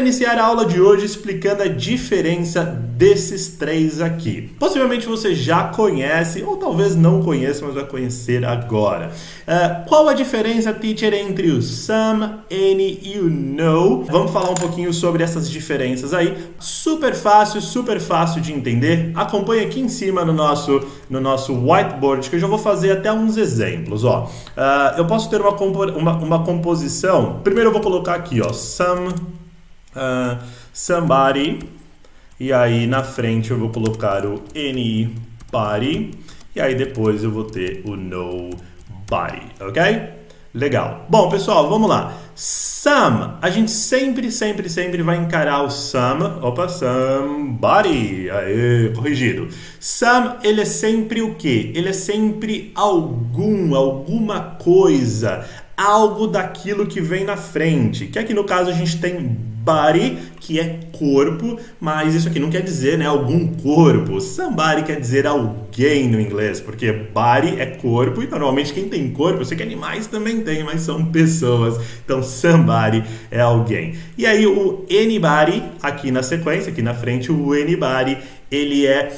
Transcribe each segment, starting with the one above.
iniciar a aula de hoje explicando a diferença desses três aqui. Possivelmente você já conhece, ou talvez não conheça, mas vai conhecer agora. Qual a diferença, teacher, entre o some, any e o no? Vamos falar um pouquinho sobre essas diferenças aí. Super fácil de entender. Acompanhe aqui em cima no nosso whiteboard, que eu já vou fazer até uns exemplos. Ó. Eu posso ter uma composição. Primeiro eu vou colocar aqui, ó, somebody, e aí na frente eu vou colocar o anybody, e aí depois eu vou ter o nobody, ok? Legal. Bom, pessoal, vamos lá. Some, a gente sempre vai encarar o some. Opa, somebody. Aê, corrigido. Some, ele é sempre o quê? Ele é sempre alguma coisa. Algo daquilo que vem na frente. Que aqui no caso a gente tem body, que é corpo, mas isso aqui não quer dizer, né, algum corpo. Somebody quer dizer alguém no inglês, porque body é corpo e normalmente quem tem corpo, eu sei que animais também têm, mas são pessoas. Então somebody é alguém. E aí o anybody, aqui na sequência, aqui na frente, o anybody, ele é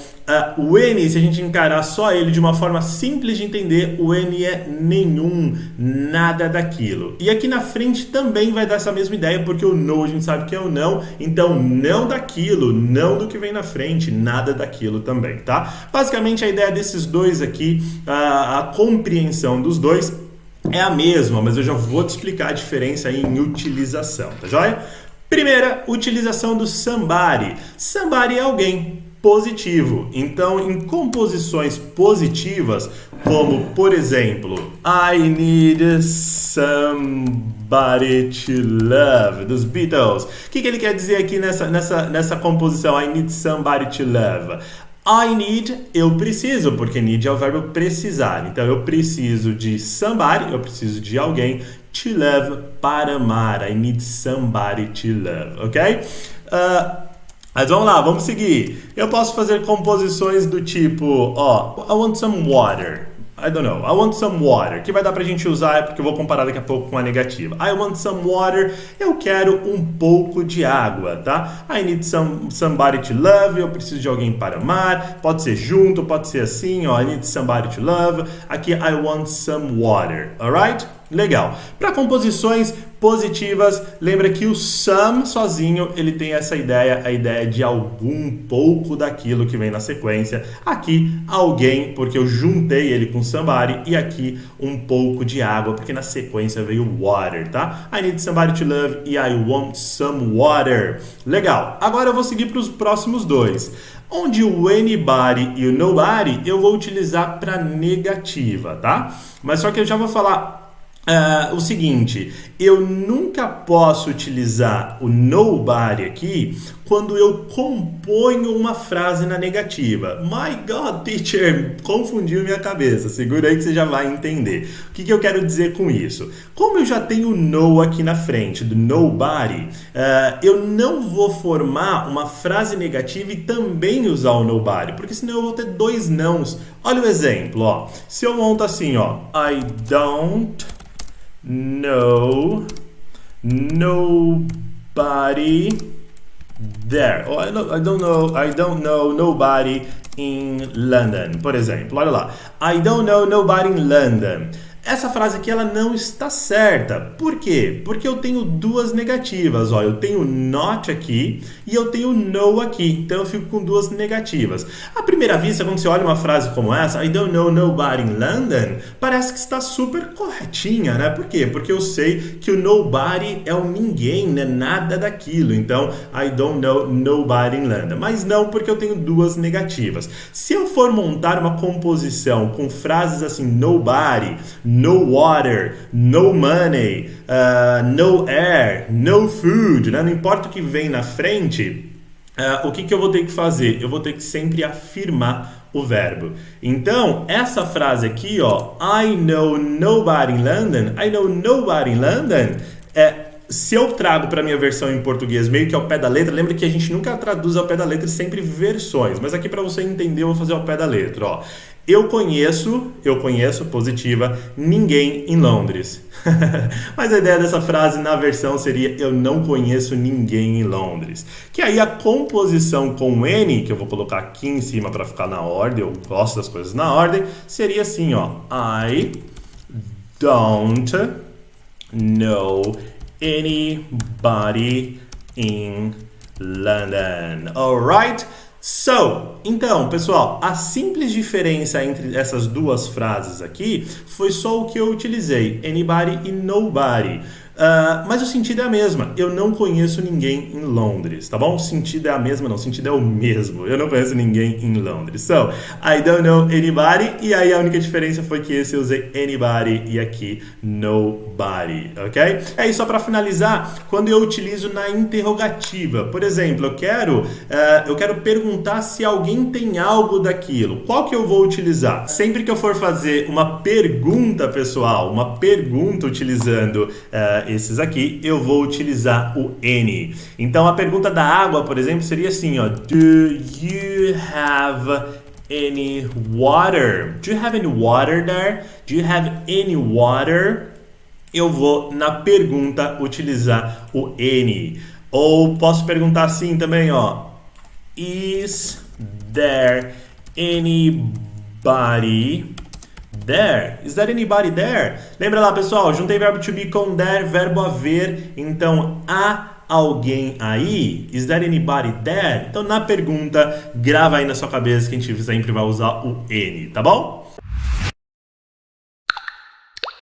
o N, se a gente encarar só ele de uma forma simples de entender, o N é nenhum, nada daquilo. E aqui na frente também vai dar essa mesma ideia, porque o no a gente sabe que é o não, então não daquilo, não do que vem na frente, nada daquilo também, tá? Basicamente a ideia desses dois aqui, a compreensão dos dois é a mesma, mas eu já vou te explicar a diferença aí em utilização, tá joia? Primeira, utilização do somebody. Somebody é alguém positivo. Então, em composições positivas, como, por exemplo, I need somebody to love, dos Beatles. O que ele quer dizer aqui nessa composição, I need somebody to love? I need, eu preciso, porque need é o verbo precisar. Então, eu preciso de somebody, eu preciso de alguém, to love, para amar. I need somebody to love, ok? Mas vamos lá, vamos seguir. Eu posso fazer composições do tipo, ó, I want some water. I don't know, I want some water. Que vai dar pra gente usar, porque eu vou comparar daqui a pouco com a negativa. I want some water, eu quero um pouco de água, tá? I need somebody to love, eu preciso de alguém para amar. Pode ser junto, pode ser assim, ó, I need somebody to love. Aqui, I want some water, alright? Legal. Para composições positivas, lembra que o some sozinho, ele tem essa ideia, a ideia de algum pouco daquilo que vem na sequência. Aqui, alguém, porque eu juntei ele com somebody, e aqui um pouco de água, porque na sequência veio water, tá? I need somebody to love e I want some water. Legal. Agora eu vou seguir para os próximos dois. Onde o anybody e o nobody eu vou utilizar para negativa, tá? Mas só que eu já vou falar o seguinte, eu nunca posso utilizar o nobody aqui quando eu componho uma frase na negativa. My God, teacher, confundiu minha cabeça. Segura aí que você já vai entender. O que eu quero dizer com isso? Como eu já tenho no aqui na frente do nobody, eu não vou formar uma frase negativa e também usar o nobody, porque senão eu vou ter dois nãos. Olha o exemplo, ó. Se eu monto assim, ó, I don't know nobody there. Oh, I don't know nobody in London, por exemplo. Olha lá. I don't know nobody in London. Essa frase aqui ela não está certa. Por quê? Porque eu tenho duas negativas. Ó, eu tenho not aqui e eu tenho no aqui. Então eu fico com duas negativas. À primeira vista, quando você olha uma frase como essa, I don't know nobody in London, parece que está super corretinha, né? Por quê? Porque eu sei que o nobody é o ninguém, né? Nada daquilo. Então, I don't know nobody in London. Mas não, porque eu tenho duas negativas. Se eu for montar uma composição com frases assim, nobody, no water, no money, no air, no food, né? Não importa o que vem na frente, o que eu vou ter que fazer? Eu vou ter que sempre afirmar o verbo. Então, essa frase aqui, ó, I know nobody in London, I know nobody in London, se eu trago para a minha versão em português meio que ao pé da letra, lembra que a gente nunca traduz ao pé da letra, sempre versões, mas aqui para você entender eu vou fazer ao pé da letra, ó. Eu conheço, positiva, ninguém em Londres. Mas a ideia dessa frase na versão seria eu não conheço ninguém em Londres. Que aí a composição com N, que eu vou colocar aqui em cima para ficar na ordem, eu gosto das coisas na ordem, seria assim, ó. I don't know anybody in London. Alright? So, então, pessoal, a simples diferença entre essas duas frases aqui foi só o que eu utilizei, anybody e nobody. Mas o sentido é a mesma. Eu não conheço ninguém em Londres, tá bom? O sentido é a mesma, não. O sentido é o mesmo. Eu não conheço ninguém em Londres. So, I don't know anybody. E aí a única diferença foi que esse eu usei anybody e aqui nobody, ok? Aí só para finalizar, quando eu utilizo na interrogativa, por exemplo, eu quero perguntar se alguém tem algo daquilo. Qual que eu vou utilizar? Sempre que eu for fazer uma pergunta, pessoal, uma pergunta utilizando esses aqui, eu vou utilizar o any. Então a pergunta da água, por exemplo, seria assim, ó, do you have any water? Do you have any water there? Do you have any water? Eu vou na pergunta utilizar o any. Ou posso perguntar assim também, ó, is there anybody there? Is there anybody there? Lembra lá, pessoal, juntei verbo to be com there, verbo haver, então há alguém aí? Is there anybody there? Então na pergunta, grava aí na sua cabeça que a gente sempre vai usar o any, tá bom?